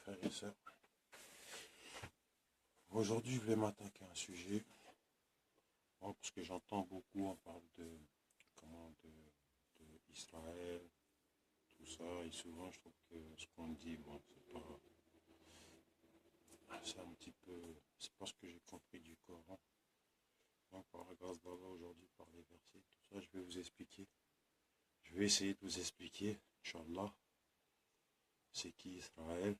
frères et sœurs. Aujourd'hui, je vais m'attaquer à un sujet, parce que j'entends beaucoup, on parle de Israël, tout ça, et souvent je trouve que ce qu'on dit, bon, c'est un petit peu, c'est pas ce que j'ai compris du Coran. Donc, par la grâce d'Allah, aujourd'hui, par les versets, tout ça, je vais vous expliquer. Je vais essayer de vous expliquer, Inch'Allah, c'est qui Israël.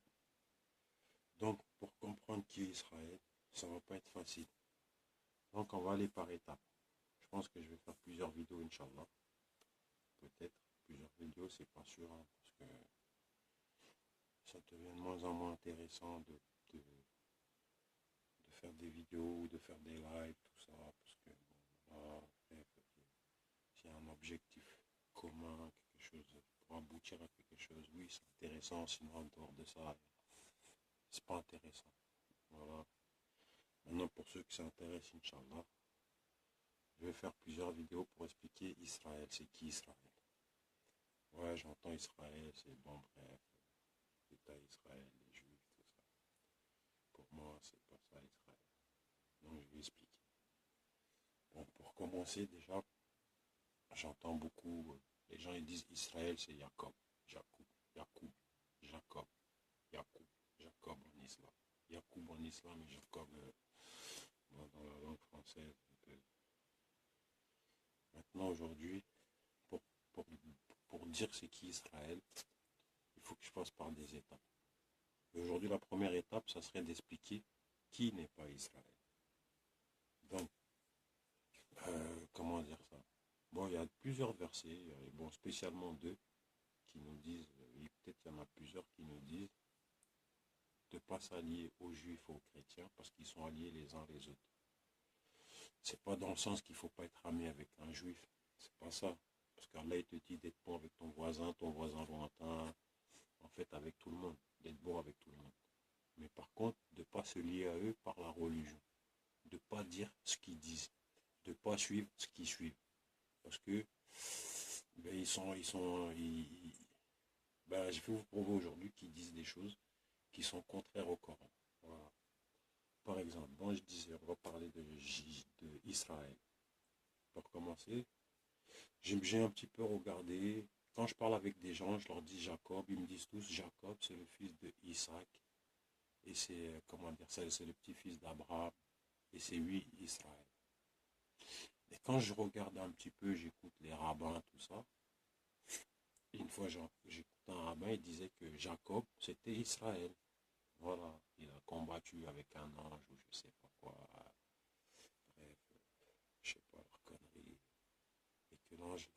Donc, pour comprendre qui est Israël, ça va pas être facile. Donc, on va aller par étapes. Je pense que je vais faire plusieurs vidéos, Inch'Allah. Peut-être plusieurs vidéos, c'est pas sûr, hein, parce que ça devient de moins en moins intéressant de faire des vidéos, de faire des lives, tout ça, parce que bon, là, s'il y a un objectif commun, quelque chose, pour aboutir à quelque chose, oui, c'est intéressant, sinon en dehors de ça, c'est pas intéressant. Voilà. Maintenant, pour ceux qui s'intéressent, Inch'Allah, je vais faire plusieurs vidéos pour expliquer Israël. C'est qui Israël? Ouais, j'entends Israël, c'est bon, bref, l'État Israël, les Juifs, tout ça. Pour moi, c'est pas ça Israël. Donc, je vais expliquer. Bon, pour commencer, déjà, j'entends beaucoup, les gens ils disent Israël, c'est Jacob, Jacob, Jacob, Jacob, Jacob, Jacob en islam. Jacob en islam et Jacob dans la langue française. Maintenant, aujourd'hui, pour, pour, pour dire c'est qui Israël, il faut que je passe par des étapes. Aujourd'hui, la première étape, ça serait d'expliquer qui n'est pas Israël. Donc, comment dire ça? Bon, il y a plusieurs versets, bon, spécialement deux, qui nous disent, et peut-être il y en a plusieurs qui nous disent, de ne pas s'allier aux Juifs, aux chrétiens, parce qu'ils sont alliés les uns les autres. C'est pas dans le sens qu'il ne faut pas être ami avec un Juif, c'est pas ça. Parce qu'Allah, il te dit d'être bon avec ton voisin lointain, en fait, avec tout le monde, d'être bon avec tout le monde. Mais par contre, de ne pas se lier à eux par la religion, de ne pas dire ce qu'ils disent, de ne pas suivre ce qu'ils suivent. Parce que ben, ben, je vais vous prouver aujourd'hui qu'ils disent des choses qui sont contraires au Coran. Voilà. Par exemple, bon, je disais, on va parler de Israël. Pour commencer, j'ai un petit peu regardé. Quand je parle avec des gens, je leur dis Jacob, ils me disent tous Jacob, c'est le fils de Isaac. Et c'est, comment dire ça, c'est le petit-fils d'Abraham. Et c'est lui, Israël. Et quand je regarde un petit peu, j'écoute les rabbins, tout ça. Une fois, j'écoute un rabbin, il disait que Jacob, c'était Israël. Voilà, il a combattu avec un ange ou je sais pas quoi. Bref, je sais pas leur connerie. Et que l'ange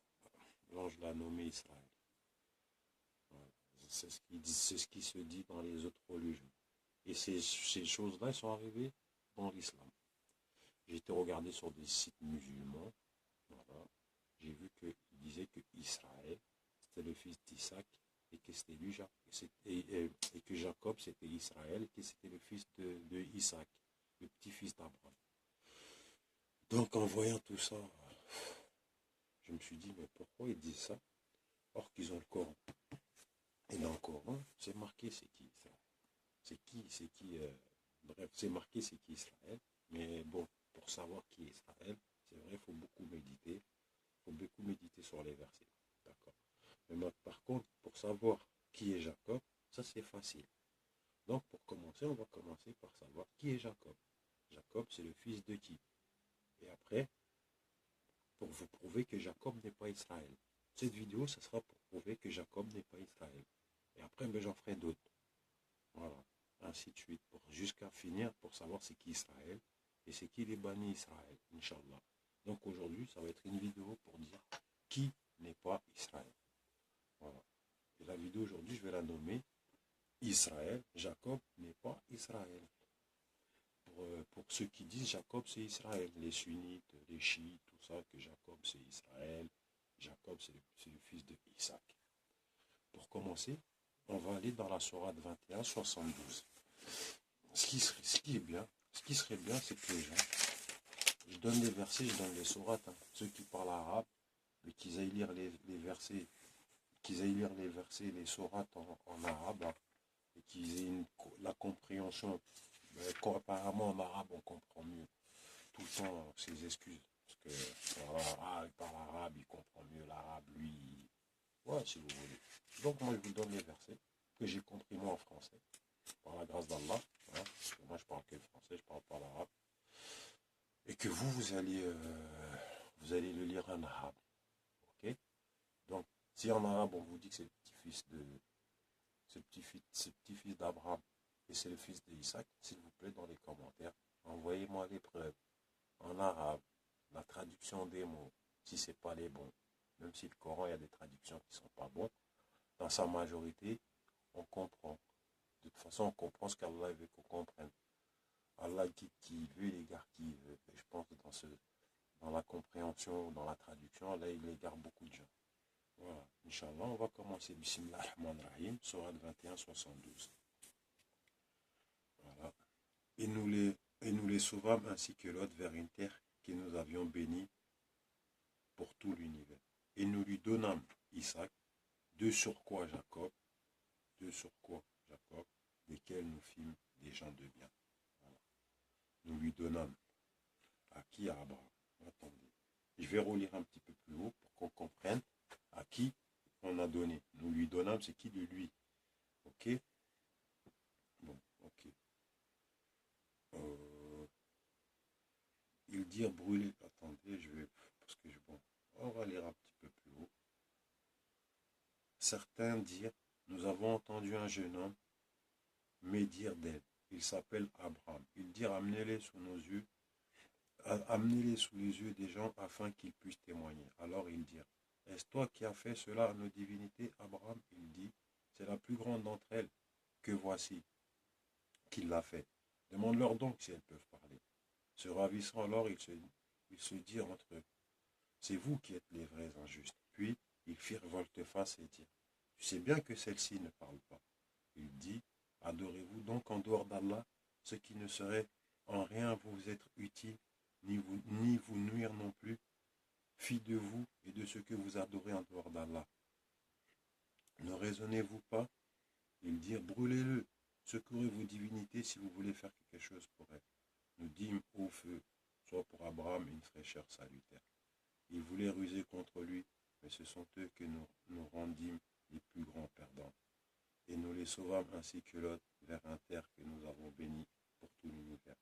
l'a nommé Israël. Voilà. C'est ce qui se dit dans les autres religions. Et ces choses-là, elles sont arrivées dans l'islam. J'ai été regardé sur des sites musulmans. Voilà. J'ai vu qu'il disait que Israël, c'était le fils d'Isaac, et que c'était lui, et que Jacob, c'était Israël, et que c'était le fils de Isaac, le petit-fils d'Abraham. Donc, en voyant tout ça, je me suis dit, mais pourquoi ils disent ça, or qu'ils ont le Coran? Et dans le Coran, c'est marqué c'est qui Israël. Bref, c'est marqué c'est qui Israël, mais bon, pour savoir qui est Israël, c'est vrai, il faut beaucoup méditer. Il faut beaucoup méditer sur les versets. D'accord. Mais par contre, pour savoir qui est Jacob, ça c'est facile. Donc pour commencer, on va commencer par savoir qui est Jacob. Jacob, c'est le fils de qui? Et après, pour vous prouver que Jacob n'est pas Israël. Cette vidéo, ça sera pour prouver que Jacob n'est pas Israël. Et après, ben, j'en ferai d'autres. Voilà. Ainsi de suite. Jusqu'à finir pour savoir c'est qui Israël et c'est qui les bannis Israël, Inch'Allah. Donc aujourd'hui, ça va être une vidéo pour dire qui n'est pas Israël. Voilà. Et la vidéo aujourd'hui, je vais la nommer Israël. Jacob n'est pas Israël. Pour ceux qui disent Jacob c'est Israël, les sunnites, les chiites, tout ça, que Jacob c'est Israël. Jacob c'est le fils de Isaac. Pour commencer, on va aller dans la sourate 21, 72. Ce qui serait bien, c'est que les gens, je donne les versets, je donne les sourates, hein. Ceux qui parlent arabe, mais qu'ils aillent lire les versets, les sourates en arabe, hein, et qu'ils aient compréhension. Apparemment, en arabe, on comprend mieux. Tout le temps, ses excuses. Parce que, voilà, il parle arabe, il comprend mieux l'arabe, lui. Ouais, si vous voulez. Donc, moi, je vous donne les versets que j'ai compris, moi, en français. Par la grâce d'Allah. Hein, parce que moi, je parle que le français, je parle pas l'arabe. Et que vous allez le lire en arabe. Ok? Donc, si en arabe, on vous dit que c'est le petit-fils de... C'est le petit-fils d'Abraham et c'est le fils d'Isaac, s'il vous plaît, dans les commentaires, envoyez-moi les preuves en arabe, la traduction des mots, si ce n'est pas les bons. Même si le Coran, il y a des traductions qui ne sont pas bonnes, dans sa majorité, on comprend. De toute façon, on comprend ce qu'Allah veut qu'on comprenne. Allah dit qui veut, il égare qui veut. Et je pense que dans la compréhension, dans la traduction, là, il égare beaucoup de gens. Voilà, Inch'Allah, on va commencer. Bismillah ar-Rahman ar-Rahim, Sourate 21, 72. Voilà. Et nous les sauvâmes ainsi que l'autre vers une terre que nous avions bénie pour tout l'univers. Et nous lui donnâmes Isaac, de surcroît Jacob, desquels nous fîmes des gens de bien. Voilà. Nous lui donnâmes. À qui? À Abraham. Attendez. Je vais relire un petit peu plus haut pour qu'on comprenne à qui on a donné. Nous lui donnâmes, c'est qui de lui. Ok? Bon, ok. Ils dirent brûler. Attendez, je vais. Parce que bon, on va lire un petit peu plus haut. Certains dirent, nous avons entendu un jeune homme médire d'elle. Il s'appelle Abraham. Ils dirent, amenez-les sous nos yeux, amenez-les sous les yeux des gens afin qu'ils puissent témoigner. Alors ils dirent, est-ce toi qui as fait cela à nos divinités, Abraham? Il dit, c'est la plus grande d'entre elles que voici, qui l'a fait. Demande-leur donc si elles peuvent parler. Se ravissant alors, ils se dirent entre eux, c'est vous qui êtes les vrais injustes. Puis ils firent volte-face et dirent, tu sais bien que celle-ci ne parle pas. Il dit, adorez-vous donc en dehors d'Allah, ce qui ne serait en rien vous être utile, ni vous nuire non plus. Fille de vous et de ce que vous adorez en dehors d'Allah. Ne raisonnez-vous pas? Ils dirent, brûlez-le, secourez vos divinités si vous voulez faire quelque chose pour elles. Nous dîmes au feu, soit pour Abraham une fraîcheur salutaire. Ils voulaient ruser contre lui, mais ce sont eux que nous rendîmes les plus grands perdants. Et nous les sauvâmes ainsi que l'autre vers un terre que nous avons béni pour tout l'univers.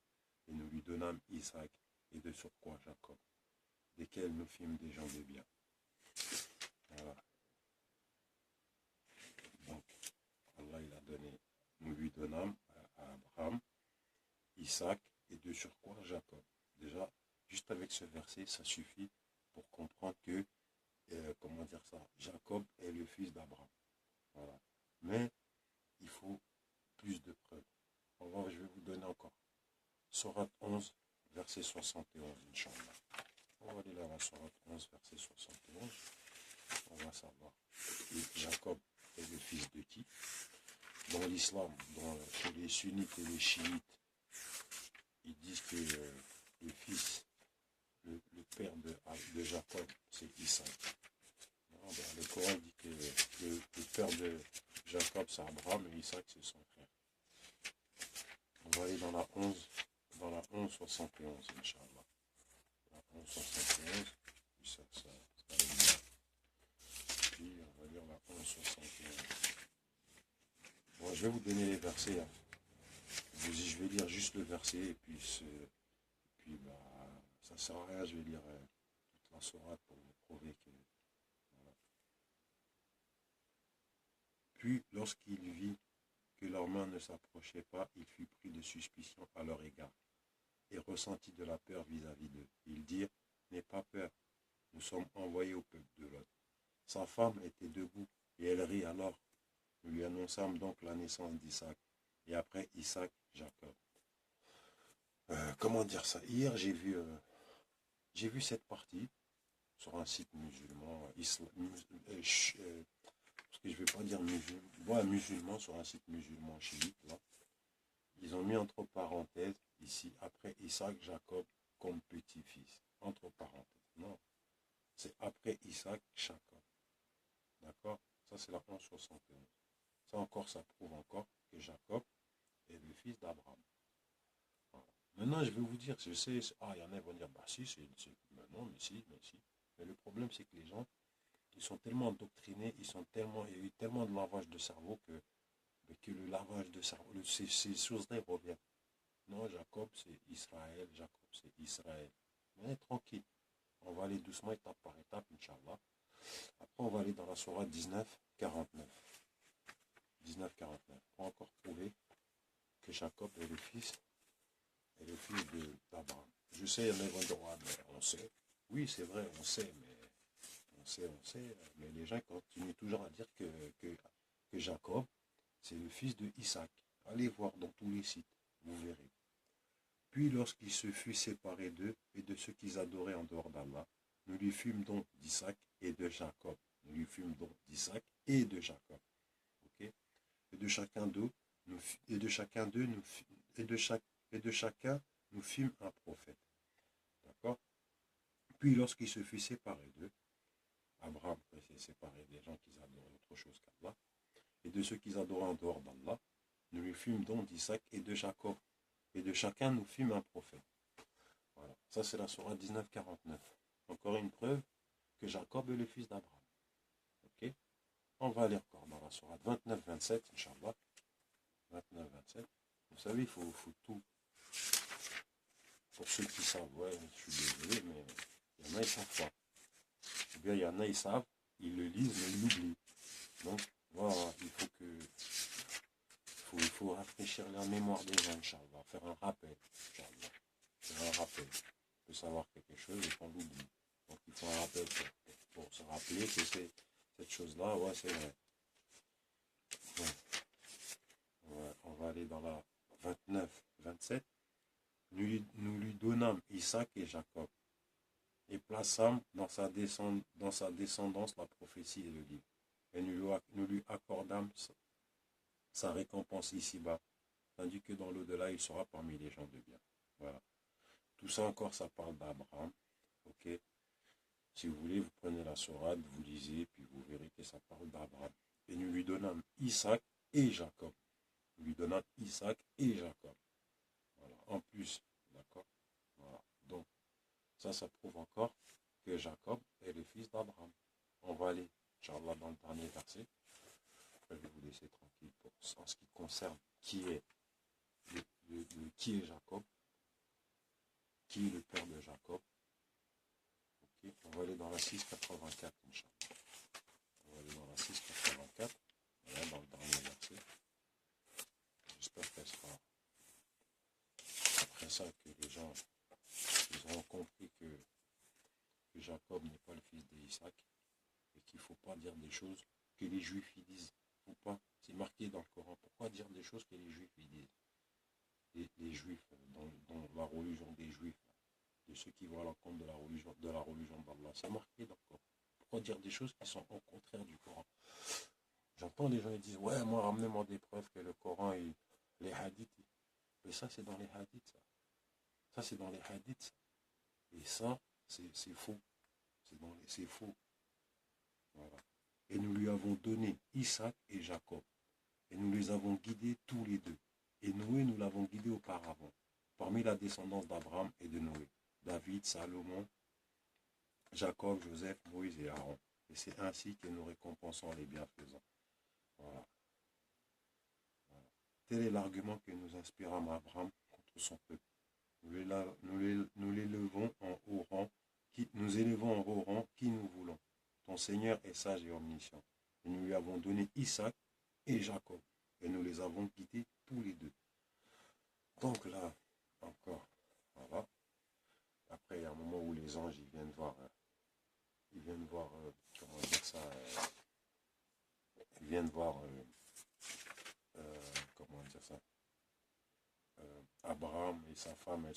Et nous lui donnâmes Isaac et de surcroît Jacob, desquels nous fîmes des gens de bien. Voilà. Donc, Allah il a donné, nous lui donnâmes à Abraham, Isaac et de surcroît Jacob. Déjà, juste avec ce verset, ça suffit pour comprendre que, comment dire ça, Jacob est le fils d'Abraham. Voilà. Mais il faut plus de preuves. Je vais vous donner encore. Sourate 11, verset 71, Inch'Allah. On va aller là, Sourate 11, verset 71. On va savoir. Et Jacob est le fils de qui? Dans l'islam, chez les sunnites et les chiites, ils disent que le fils, le père de Jacob, c'est Isaac. Le Coran dit que le père de Jacob, c'est Abraham, et Isaac, c'est son frère. On va aller dans la 11, 71, Inch'Allah. La 11, 71, puis ça va bien. Puis on va lire la 11, 71. Bon, je vais vous donner les versets. Hein. Je vais lire juste le verset, et puis ça ne sert à rien, je vais lire toute la sourate pour vous prouver que... Voilà. Puis, lorsqu'il vit que leurs mains ne s'approchaient pas, il fut pris de suspicion à leur égard, et ressentit de la peur vis-à-vis d'eux. Ils dirent, n'aie pas peur, nous sommes envoyés au peuple de Lot. Sa femme était debout, et elle rit alors. Nous lui annonçâmes donc la naissance d'Isaac, et après Isaac, Jacob. Comment dire ça? Hier, j'ai vu cette partie sur un site musulman, parce que je ne vais pas dire musulman, sur un site musulman chiite, là. Ils ont mis entre parenthèses, ici, après Isaac, Jacob, comme petit-fils. Entre parenthèses. Non, c'est après Isaac, Jacob. D'accord? Ça, c'est la 1171. Ça encore, ça prouve encore que Jacob est le fils fils d'Abraham. Voilà. Maintenant, je vais vous dire, je sais, il y en a qui vont dire, bah si, mais non, mais si, mais si. Mais le problème, c'est que les gens, ils sont tellement endoctrinés, il y a eu tellement de lavage de cerveau que le lavage de cerveau, ces choses-là ils reviennent. Non, Jacob, c'est Israël, Jacob, c'est Israël. Mais tranquille, on va aller doucement, étape par étape, Inch'Allah. Après, on va aller dans la sourate 19-49. 19-49. Pour encore prouver que Jacob est le fils d'Abraham. Je sais, il y en a qui vont dire, ouais, mais on sait. Oui, c'est vrai, on sait, mais les gens continuent toujours à dire que Jacob, c'est le fils de Isaac. Allez voir dans tous les sites, vous verrez. Puis lorsqu'il se fut séparé d'eux et de ceux qu'ils adoraient en dehors d'Allah, nous lui fûmes donc d'Isaac et de Jacob. Nous lui fûmes donc d'Isaac et de Jacob. Okay? Et de chacun d'eux, et de chacun, nous fîmes un prophète. D'accord? Puis lorsqu'il se fut séparé d'eux, Abraham s'est séparé des gens qui adoraient autre chose qu'Allah, et de ceux qui adoraient en dehors d'Allah, nous lui fûmes donc d'Isaac et de Jacob. Et de chacun, nous fîmes un prophète. Voilà. Ça, c'est la sourate 19-49. Encore une preuve que Jacob est le fils d'Abraham. Ok? On va aller encore dans la sourate 29-27, Inch'Allah. 29-27. Vous savez, il faut tout. Pour ceux qui savent, ouais, je suis désolé, mais il y en a, ils savent pas. Ou bien il y en a, ils savent, ils le lisent, mais ils l'oublient. Donc, voilà, il faut rafraîchir la mémoire des gens, Inch'Allah. Faire un rappel, Inch'Allah. Faire un rappel. On peut savoir quelque chose et qu'on l'oublie. Donc, il faut un rappel pour se rappeler que c'est cette chose-là, ouais, c'est vrai. Donc, on va aller dans la 29-27. Nous lui donnâmes Isaac et Jacob, et plaçâmes dans sa descendance la prophétie et le livre. Et nous lui accordâmes sa récompense ici-bas, tandis que dans l'au-delà, il sera parmi les gens de bien. Voilà. Tout ça encore, ça parle d'Abraham. Ok. Si vous voulez, vous prenez la sourate, vous lisez, puis vous verrez que ça parle d'Abraham. Et nous lui donnâmes Isaac et Jacob. Nous lui donnâmes Isaac et Jacob. Voilà. En plus, d'accord. Voilà. Donc, ça prouve encore que Jacob est le fils d'Abraham. On va aller, Inch'Allah, dans le dernier verset. Après, je vais vous laisser tranquille en ce qui concerne qui est Jacob, qui est le père de Jacob. Okay. On va aller dans la 684, Inch'Allah. On va aller dans la 684, voilà, dans le dernier verset. J'espère qu'elle sera après ça que les gens ils auront compris que Jacob n'est pas le fils d'Isaac et qu'il ne faut pas dire des choses que les Juifs y disent. Faut pas. C'est marqué dans le Coran. Pourquoi dire des choses que les Juifs y disent? Les Juifs, dans la religion des Juifs, de ceux qui vont à l'encontre de la religion d'Allah. C'est marqué dans le Coran. Pourquoi dire des choses qui sont au contraire du Coran? J'entends les gens qui disent, ouais, moi, ramenez-moi des preuves que le Coran, les hadiths. Mais ça, c'est dans les hadiths, ça. Ça, c'est dans les hadiths, ça. Et ça, c'est faux. C'est faux. Voilà. Et nous lui avons donné Isaac et Jacob. Et nous les avons guidés tous les deux. Et Noé, nous l'avons guidé auparavant, parmi la descendance d'Abraham et de Noé. David, Salomon, Jacob, Joseph, Moïse et Aaron. Et c'est ainsi que nous récompensons les bienfaisants. Voilà. Voilà. Tel est l'argument que nous inspirons à Abraham contre son peuple. Nous l'élevons en haut rang, nous élevons en haut rang qui nous voulons. Ton Seigneur est sage et omniscient. Et nous lui avons donné Isaac et Jacob. Et nous les avons quittés tous les deux. Donc là, encore, voilà. Après, il y a un moment où les anges, ils viennent voir, comment dire ça, ils viennent voir, comment dire ça, Abraham et sa femme,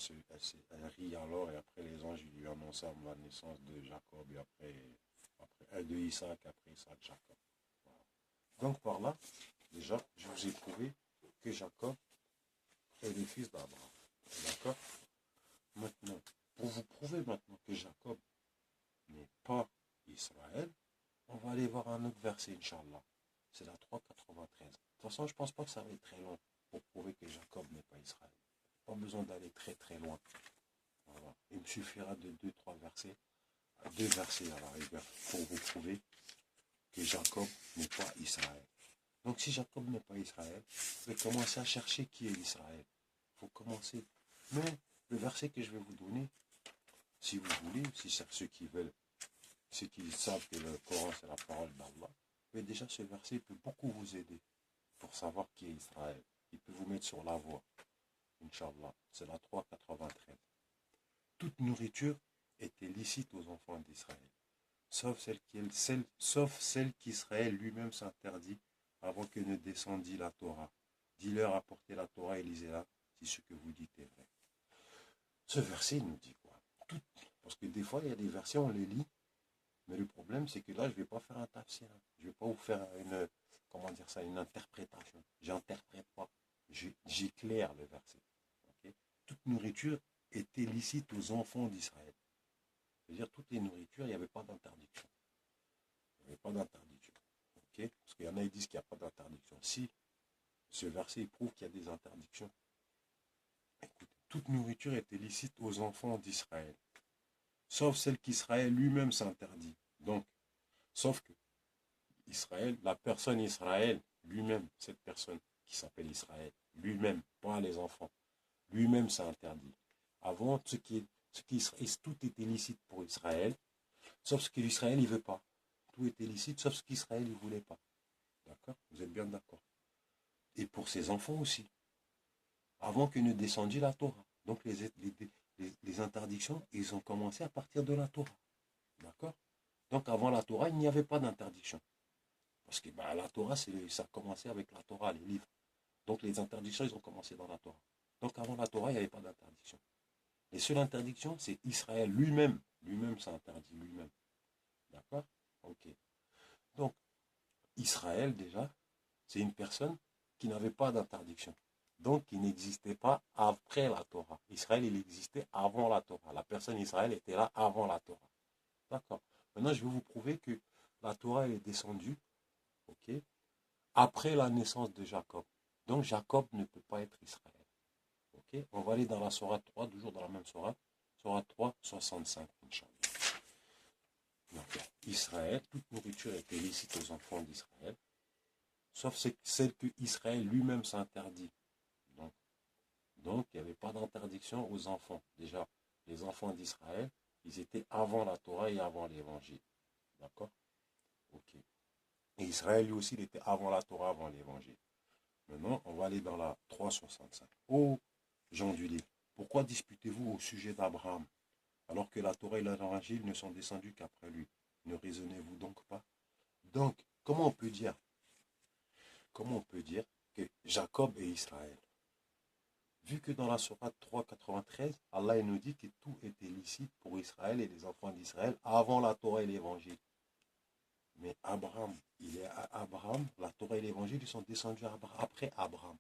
elle rit alors, et après les anges, ils lui annoncent la naissance de Jacob, et après de Isaac, après Isaac, Jacob. Voilà. Donc par là, déjà, je vous ai prouvé que Jacob est le fils d'Abraham. D'accord? Maintenant, pour vous prouver maintenant que Jacob n'est pas Israël, on va aller voir un autre verset, Inch'Allah. C'est la 393. De toute façon, je ne pense pas que ça va être très long. pour prouver que Jacob n'est pas Israël. Pas besoin d'aller très très loin. Voilà. Il me suffira de 2-3 versets, 2 versets à la rigueur, pour vous prouver que Jacob n'est pas Israël. Donc si Jacob n'est pas Israël, vous allez commencer à chercher qui est Israël. Il faut commencer. Mais le verset que je vais vous donner, si vous voulez, si c'est ceux qui veulent, ceux qui savent que le Coran c'est la parole d'Allah, mais déjà ce verset peut beaucoup vous aider pour savoir qui est Israël. Il peut vous mettre sur la voie. Inch'Allah, c'est la 393. Toute nourriture était licite aux enfants d'Israël, sauf celle qu'Israël lui-même s'interdit avant que ne descendît la Torah. Dis-leur, apportez la Torah et lisez-la, si ce que vous dites est vrai. Ce verset nous dit quoi? Parce que des fois, il y a des versets, on les lit, mais le problème, c'est que là, je ne vais pas faire un tafsir. Je ne vais pas vous faire une, comment dire ça, une interprétation. J'interprète pas. J'éclaire le verset. Okay? Toute nourriture était licite aux enfants d'Israël. C'est-à-dire, toutes les nourritures, il n'y avait pas d'interdiction. Il n'y avait pas d'interdiction. Okay? Parce qu'il y en a qui disent qu'il n'y a pas d'interdiction. Si ce verset prouve qu'il y a des interdictions, écoutez, toute nourriture était licite aux enfants d'Israël, sauf celle qu'Israël lui-même s'interdit. Donc, sauf que Israël, la personne Israël, lui-même, cette personne qui s'appelle Israël, lui-même, pas les enfants, lui-même s'interdit. Avant, tout était licite pour Israël, sauf ce qu'Israël ne veut pas. Tout était licite, sauf ce qu'Israël ne voulait pas. D'accord? Vous êtes bien d'accord? Et pour ses enfants aussi. Avant que ne descendît la Torah. Donc les interdictions, ils ont commencé à partir de la Torah. D'accord? Donc avant la Torah, il n'y avait pas d'interdiction. Parce que la Torah, ça a commencé avec la Torah, les livres. Donc les interdictions, ils ont commencé dans la Torah. Donc avant la Torah, il n'y avait pas d'interdiction. Les seules interdictions, c'est Israël lui-même. Lui-même s'interdit lui-même. D'accord? Ok. Donc, Israël, déjà, c'est une personne qui n'avait pas d'interdiction. Donc, il n'existait pas après la Torah. Israël, il existait avant la Torah. La personne Israël était là avant la Torah. D'accord. Maintenant, je vais vous prouver que la Torah, elle est descendue, ok, après la naissance de Jacob. Donc, Jacob ne peut pas être Israël. Ok. On va aller dans la sourate 3, toujours dans la même sourate. Sourate 3, 65, Inch'Allah. Donc, Israël, toute nourriture était licite aux enfants d'Israël, sauf celle que Israël lui-même s'interdit. Donc, il n'y avait pas d'interdiction aux enfants. Déjà, les enfants d'Israël, ils étaient avant la Torah et avant l'Évangile. D'accord? Ok. Et Israël, lui aussi, il était avant la Torah, avant l'Évangile. Maintenant, on va aller dans la 365. Ô gens du livre, pourquoi disputez-vous au sujet d'Abraham, alors que la Torah et l'Évangile ne sont descendus qu'après lui? Ne raisonnez-vous donc pas? Donc, comment on peut dire que Jacob est Israël? Vu que dans la sourate 3.93, Allah nous dit que tout était licite pour Israël et les enfants d'Israël avant la Torah et l'Évangile. Mais Abraham, la Torah et l'Évangile, ils sont descendus après Abraham.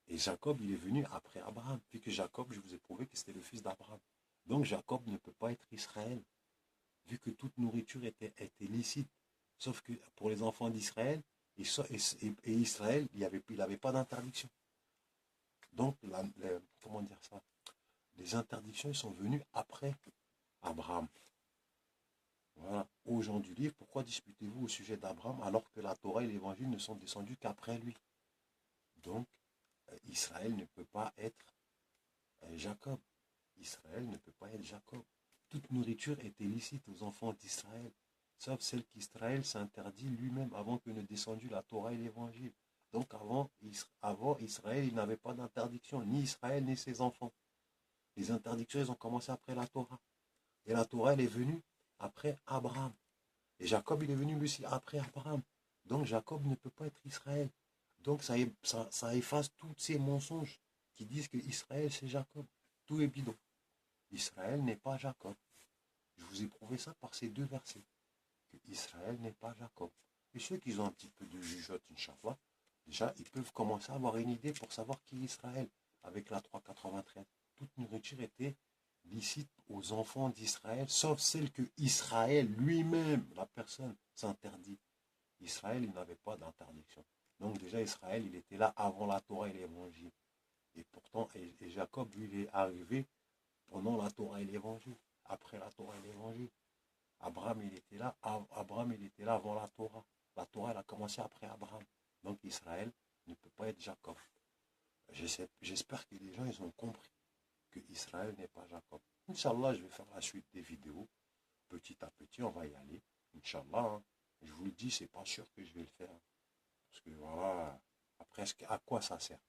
Et Jacob, il est venu après Abraham. Puisque Jacob, je vous ai prouvé que c'était le fils d'Abraham. Donc Jacob ne peut pas être Israël, vu que toute nourriture était licite. Sauf que pour les enfants d'Israël, et Israël, il n'avait pas d'interdiction. Donc, comment dire ça? Les interdictions sont venues après Abraham. Voilà. Aux gens du livre, pourquoi disputez-vous au sujet d'Abraham alors que la Torah et l'Évangile ne sont descendus qu'après lui? Donc, Israël ne peut pas être Jacob. Israël ne peut pas être Jacob. Toute nourriture est illicite aux enfants d'Israël, sauf celle qu'Israël s'interdit lui-même avant que ne descendût la Torah et l'Évangile. Donc avant Israël, il n'avait pas d'interdiction, ni Israël, ni ses enfants. Les interdictions, elles ont commencé après la Torah. Et la Torah, elle est venue après Abraham. Et Jacob, il est venu lui aussi après Abraham. Donc Jacob ne peut pas être Israël. Donc ça efface tous ces mensonges qui disent que Israël, c'est Jacob. Tout est bidon. Israël n'est pas Jacob. Je vous ai prouvé ça par ces 2 versets. Que Israël n'est pas Jacob. Et ceux qui ont un petit peu de jugeote, Inch'Allah, déjà, ils peuvent commencer à avoir une idée pour savoir qui est Israël avec la 393. Toute nourriture était licite aux enfants d'Israël, sauf celle que Israël lui-même, la personne, s'interdit. Israël, il n'avait pas d'interdiction. Donc déjà, Israël, il était là avant la Torah et l'Évangile. Et pourtant, et Jacob, lui, il est arrivé pendant la Torah et l'Évangile, après la Torah et l'Évangile. Abraham, il était là avant la Torah. La Torah, elle a commencé après Abraham. Donc Israël ne peut pas être Jacob. J'espère que les gens, ils ont compris que Israël n'est pas Jacob. Inch'Allah, je vais faire la suite des vidéos. Petit à petit, on va y aller. Inch'Allah, hein. Je vous le dis, c'est pas sûr que je vais le faire. Parce que voilà, après, à quoi ça sert?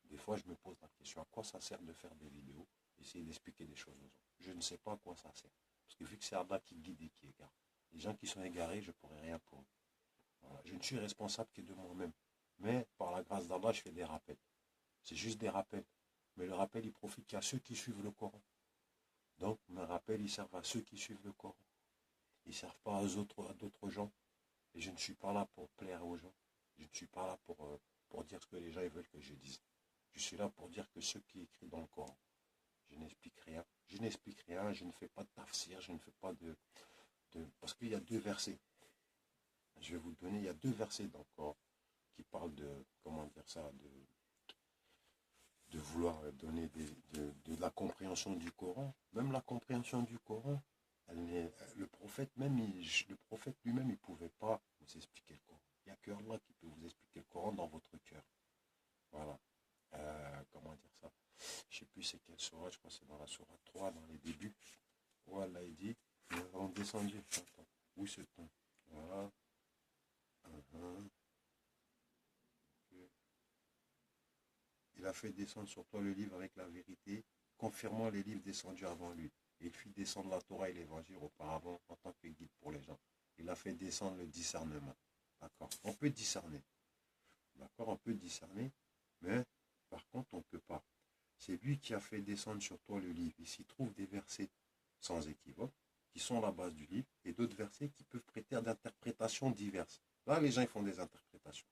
Des fois, je me pose la question, à quoi ça sert de faire des vidéos, essayer d'expliquer des choses aux autres? Je ne sais pas à quoi ça sert. Parce que vu que c'est Allah qui guide et qui égare, les gens qui sont égarés, je ne pourrai rien pour eux. Voilà. Je ne suis responsable que de moi-même. Mais par la grâce d'Allah, je fais des rappels. C'est juste des rappels. Mais le rappel, il profite qu'à ceux qui suivent le Coran. Donc, mes rappels, ils servent à ceux qui suivent le Coran. Ils ne servent pas à d'autres gens. Et je ne suis pas là pour plaire aux gens. Je ne suis pas là pour dire ce que les gens ils veulent que je dise. Je suis là pour dire que ce qui est écrit dans le Coran, je n'explique rien. Je n'explique rien, je ne fais pas de tafsir, je ne fais pas parce qu'il y a deux versets. Je vais vous donner, il y a deux versets dans le Coran qui parlent de, comment dire ça, de vouloir donner de la compréhension du Coran. Même la compréhension du Coran, le prophète même, le prophète lui-même, il ne pouvait pas vous expliquer le Coran. Il n'y a que Allah qui peut vous expliquer le Coran dans votre cœur. Voilà. Comment dire ça? Je ne sais plus c'est quelle sourate, je crois que c'est dans la sourate 3, dans les débuts, où Allah il dit, nous avons descendu, attends, où se t-on? Voilà. Il a fait descendre sur toi le livre avec la vérité, confirmant les livres descendus avant lui. Et il fit descendre la Torah et l'Évangile auparavant en tant que guide pour les gens. Il a fait descendre le discernement. D'accord? On peut discerner. D'accord? On peut discerner, mais par contre, on ne peut pas. C'est lui qui a fait descendre sur toi le livre. Il s'y trouve des versets sans équivoque, qui sont la base du livre, et d'autres versets qui peuvent prêter d'interprétations diverses. Là, les gens ils font des interprétations.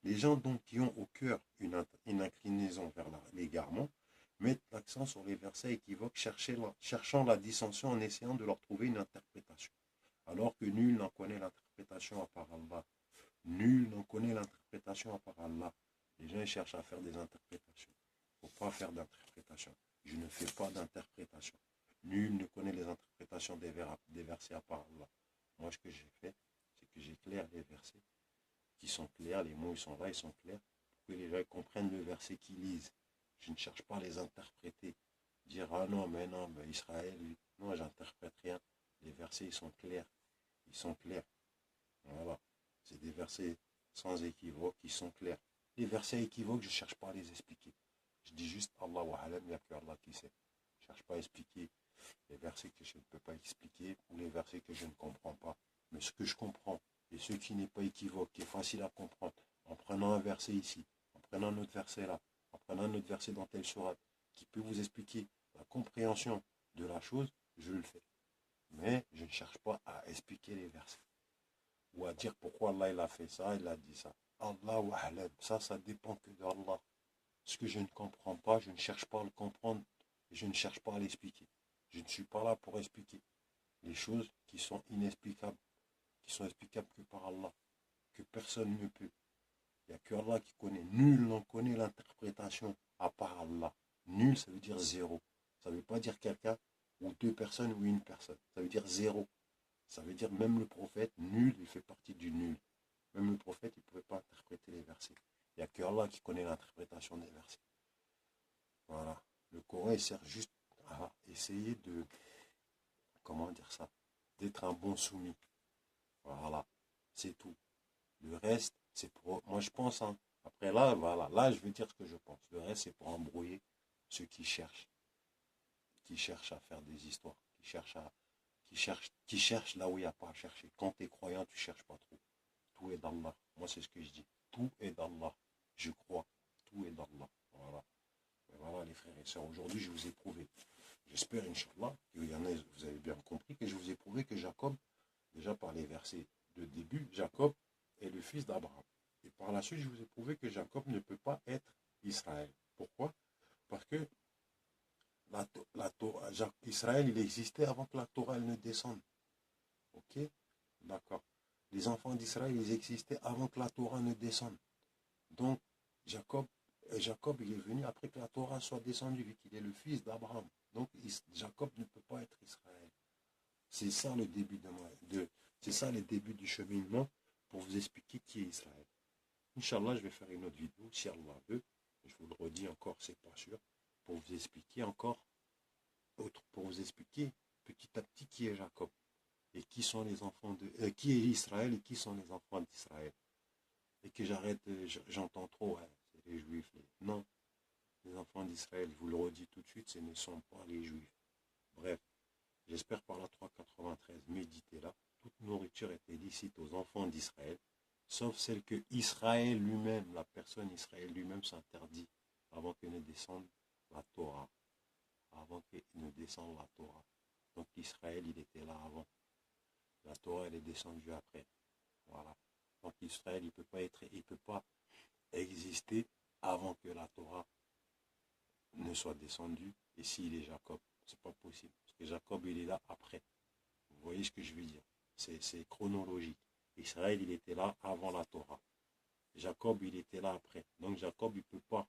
Les gens donc qui ont au cœur une inclinaison vers l'égarement mettent l'accent sur les versets équivoques, cherchant la dissension en essayant de leur trouver une interprétation. Alors que nul n'en connaît l'interprétation à part Allah. Nul n'en connaît l'interprétation à part Allah. Les gens cherchent à faire des interprétations. Il ne faut pas faire d'interprétation. Je ne fais pas d'interprétation. Nul ne connaît les interprétations des versets à part Allah. Moi, ce que j'ai fait, c'est que j'éclaire les versets qui sont clairs, les mots ils sont là, ils sont clairs, pour que les gens comprennent le verset qu'ils lisent. Je ne cherche pas à les interpréter. Dire, ah non, mais Israël, non, j'interprète rien. Les versets, ils sont clairs. Ils sont clairs. Voilà. C'est des versets sans équivoque, qui sont clairs. Les versets équivoques, je ne cherche pas à les expliquer. Je dis juste Allah wa alam, il n'y a que Allah qui sait. Je ne cherche pas à expliquer les versets que je ne peux pas expliquer ou les versets que je ne comprends pas. Mais ce que je comprends, et ce qui n'est pas équivoque, qui est facile à comprendre, en prenant un verset ici, en prenant un autre verset là, en prenant un autre verset dans telle sourate, qui peut vous expliquer la compréhension de la chose, je le fais. Mais je ne cherche pas à expliquer les versets. Ou à dire pourquoi Allah il a fait ça, il a dit ça. Allah wa alam, ça dépend que d'Allah. Ce que je ne comprends pas, je ne cherche pas à le comprendre et je ne cherche pas à l'expliquer. Je ne suis pas là pour expliquer les choses qui sont inexplicables, qui sont explicables que par Allah, que personne ne peut. Il n'y a que Allah qui connaît. Nul n'en connaît l'interprétation à part Allah. Nul, ça veut dire zéro. Ça ne veut pas dire quelqu'un ou deux personnes ou une personne. Ça veut dire zéro. Ça veut dire même le prophète, nul, il fait partie du nul. Même le prophète, il ne pouvait pas interpréter les versets. Il n'y a que Allah qui connaît l'interprétation des versets. Voilà. Le Coran, il sert juste à essayer de, comment dire ça, d'être un bon soumis. Voilà. C'est tout. Le reste, c'est pour, moi je pense, hein. Après là, voilà, là je vais dire ce que je pense. Le reste, c'est pour embrouiller ceux qui cherchent à faire des histoires, qui cherchent là où il n'y a pas à chercher. Quand tu es croyant, tu ne cherches pas trop. Tout est d'Allah. Moi, c'est ce que je dis. Tout est d'Allah. Je crois. Tout est d'Allah. Voilà. Et voilà, les frères et sœurs. Aujourd'hui, je vous ai prouvé. J'espère, Inch'Allah, qu'il y en a, vous avez bien compris, que je vous ai prouvé que Jacob, déjà par les versets de début, Jacob est le fils d'Abraham. Et par la suite, je vous ai prouvé que Jacob ne peut pas être Israël. Pourquoi? Parce que Israël, il existait avant que la Torah elle ne descende. Ok? D'accord. Les enfants d'Israël, ils existaient avant que la Torah ne descende. Donc, Jacob, il est venu après que la Torah soit descendue, vu qu'il est le fils d'Abraham. Donc, Jacob ne peut pas être Israël. C'est ça le début c'est ça le début du cheminement pour vous expliquer qui est Israël. Inch'Allah, je vais faire une autre vidéo, si Allah veut. Je vous le redis encore, c'est pas sûr. Pour vous expliquer pour vous expliquer petit à petit qui est Jacob. Et qui sont les enfants qui est Israël et qui sont les enfants d'Israël. Et que j'entends trop, hein, c'est les Juifs. Non, les enfants d'Israël, je vous le redis tout de suite, ce ne sont pas les Juifs. Bref, j'espère par la 393, méditez-là. Toute nourriture est illicite aux enfants d'Israël, sauf celle que Israël lui-même, la personne Israël lui-même s'interdit avant que ne descende la Torah. Avant que ne descende la Torah. Donc Israël, il était là avant. La Torah, elle est descendue après. Voilà. Donc Israël, il peut pas exister avant que la Torah ne soit descendue. Et s'il est Jacob, c'est pas possible. Parce que Jacob, il est là après. Vous voyez ce que je veux dire? C'est chronologique. Israël, il était là avant la Torah. Jacob, il était là après. Donc Jacob, il ne peut pas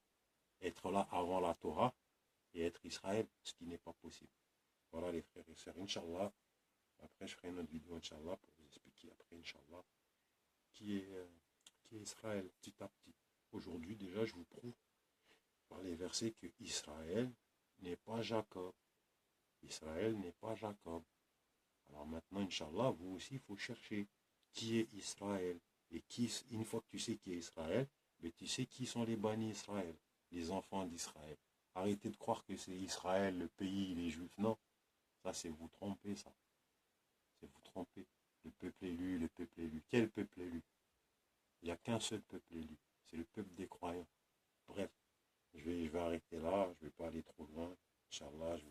être là avant la Torah et être Israël, ce qui n'est pas possible. Voilà les frères et sœurs. Inch'Allah. Après, je ferai une autre vidéo, Inch'Allah, pour vous expliquer après, Inch'Allah, qui est Israël, petit à petit. Aujourd'hui, déjà, je vous prouve par les versets que Israël n'est pas Jacob. Israël n'est pas Jacob. Alors maintenant, Inch'Allah, vous aussi, il faut chercher qui est Israël. Et une fois que tu sais qui est Israël, mais tu sais qui sont les bannis Israël, les enfants d'Israël. Arrêtez de croire que c'est Israël, le pays, les Juifs. Non, ça c'est vous tromper, ça. C'est vous tromper. Le peuple élu, le peuple élu. Quel peuple élu? Il n'y a qu'un seul peuple élu. C'est le peuple des croyants. Bref, je vais arrêter là. Je ne vais pas aller trop loin. Inch'Allah, je vais